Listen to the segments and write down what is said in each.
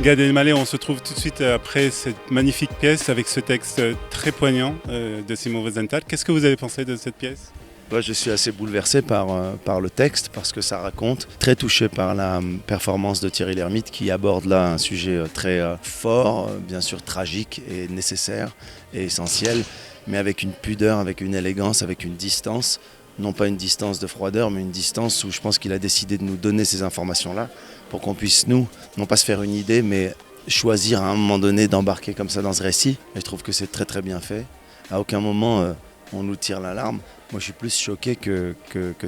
Gad Elmaleh, on se trouve tout de suite après cette magnifique pièce avec ce texte très poignant de Simon Wiesenthal. Qu'est-ce que vous avez pensé de cette pièce ? Je suis assez bouleversé par le texte parce que ça raconte, très touché par la performance de Thierry Lhermitte qui aborde là un sujet très fort, bien sûr tragique et nécessaire et essentiel, mais avec une pudeur, avec une élégance, avec une distance, non pas une distance de froideur, mais une distance où je pense qu'il a décidé de nous donner ces informations-là pour qu'on puisse nous, non pas se faire une idée, mais choisir à un moment donné d'embarquer comme ça dans ce récit. Et je trouve que c'est très très bien fait. À aucun moment on nous tire l'alarme. Moi, je suis plus choqué que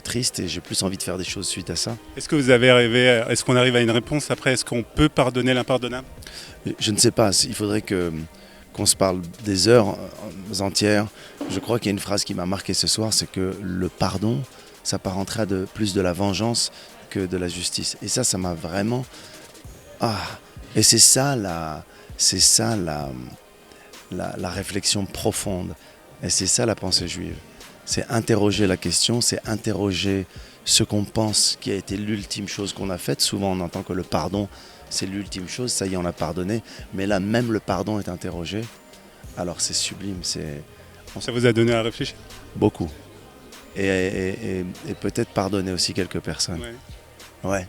triste et j'ai plus envie de faire des choses suite à ça. Est-ce que vous avez arrivé, est-ce qu'on arrive à une réponse après ? Est-ce qu'on peut pardonner l'impardonnable ? Je ne sais pas. Il faudrait qu'on se parle des heures entières. Je crois qu'il y a une phrase qui m'a marqué ce soir, c'est que le pardon s'apparentera plus de la vengeance que de la justice. Et ça m'a vraiment... Et c'est ça la réflexion profonde. Et c'est ça la pensée juive. C'est interroger la question, c'est interroger ce qu'on pense qui a été l'ultime chose qu'on a faite. Souvent on entend que le pardon c'est l'ultime chose, ça y est on a pardonné, mais là même le pardon est interrogé. Alors c'est sublime, Ça vous a donné à réfléchir ? Beaucoup. Et peut-être pardonner aussi quelques personnes. Ouais.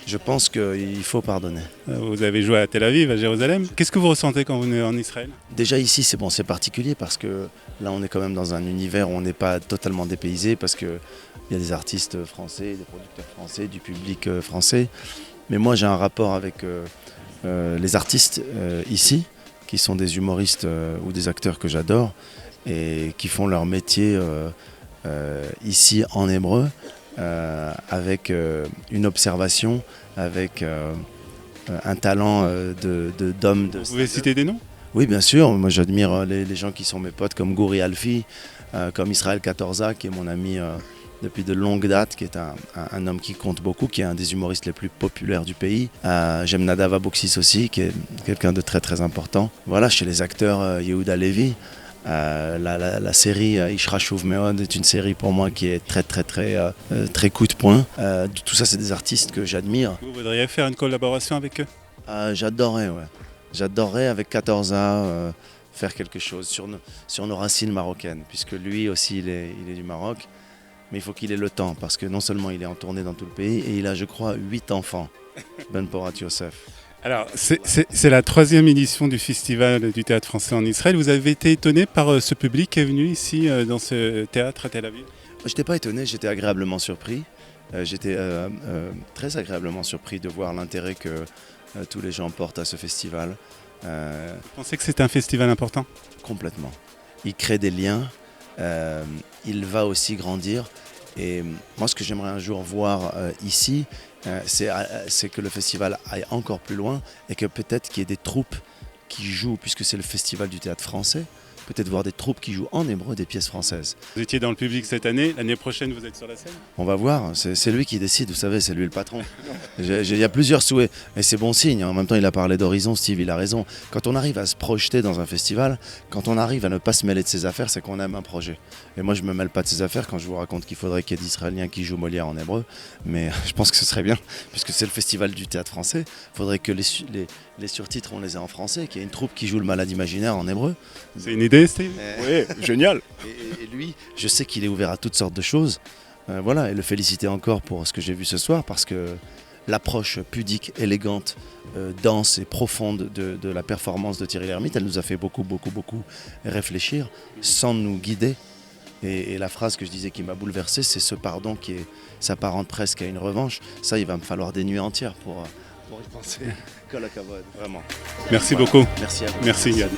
Je pense qu'il faut pardonner. Vous avez joué à Tel Aviv, à Jérusalem. Qu'est-ce que vous ressentez quand vous venez en Israël ? Déjà ici, c'est particulier parce que là, on est quand même dans un univers où on n'est pas totalement dépaysé parce qu'il y a des artistes français, des producteurs français, du public français. Mais moi, j'ai un rapport avec les artistes ici, qui sont des humoristes ou des acteurs que j'adore et qui font leur métier ici en hébreu. Avec une observation, avec un talent d'homme. Vous pouvez citer des noms ? Oui, bien sûr. Moi, j'admire les gens qui sont mes potes, comme Gouri Alfi, comme Israël Katorza, qui est mon ami depuis de longue date, qui est un homme qui compte beaucoup, qui est un des humoristes les plus populaires du pays. J'aime Nadav Abuxis aussi, qui est quelqu'un de très très important. Voilà, chez les acteurs, Yehuda Levi. La série Ishra Shuv Meod est une série pour moi qui est très coup de poing. Tout ça, c'est des artistes que j'admire. Vous voudriez faire une collaboration avec eux ? J'adorerais, ouais. J'adorerais avec Katorza faire quelque chose sur nos racines marocaines, puisque lui aussi il est du Maroc. Mais il faut qu'il ait le temps, parce que non seulement il est en tournée dans tout le pays, et il a, je crois, 8 enfants. Ben Porat Yosef. Alors, c'est la 3e édition du Festival du Théâtre Français en Israël. Vous avez été étonné par ce public qui est venu ici dans ce théâtre à Tel Aviv ? Je n'étais pas étonné, j'étais agréablement surpris. J'étais très agréablement surpris de voir l'intérêt que tous les gens portent à ce festival. Vous pensez que c'est un festival important ? Complètement. Il crée des liens, il va aussi grandir. Et moi, ce que j'aimerais un jour voir ici, c'est que le festival aille encore plus loin et que peut-être qu'il y ait des troupes qui jouent, puisque c'est le festival du théâtre français, peut-être voir des troupes qui jouent en hébreu des pièces françaises. Vous étiez dans le public cette année, l'année prochaine vous êtes sur la scène ? On va voir, c'est lui qui décide, vous savez, c'est lui le patron. Il y a plusieurs souhaits, mais c'est bon signe. En même temps, il a parlé d'horizon, Steve, il a raison. Quand on arrive à se projeter dans un festival, quand on arrive à ne pas se mêler de ses affaires, c'est qu'on aime un projet. Et moi, je ne me mêle pas de ses affaires quand je vous raconte qu'il faudrait qu'il y ait d'Israéliens qui jouent Molière en hébreu, mais je pense que ce serait bien, puisque c'est le festival du théâtre français. Il faudrait que les surtitres, on les ait en français, qu'il y ait une troupe qui joue le malade imaginaire en hébreu. C'est une idée, Steve ? Oui, génial. Et lui, je sais qu'il est ouvert à toutes sortes de choses. Voilà, et le féliciter encore pour ce que j'ai vu ce soir, parce que l'approche pudique, élégante, dense et profonde de la performance de Thierry Lhermitte, elle nous a fait beaucoup réfléchir, sans nous guider. Et la phrase que je disais qui m'a bouleversé, c'est ce pardon qui s'apparente presque à une revanche. Ça, il va me falloir des nuits entières pour y penser. Kol hakavod, vraiment. Merci beaucoup. Merci à vous. Merci Gad.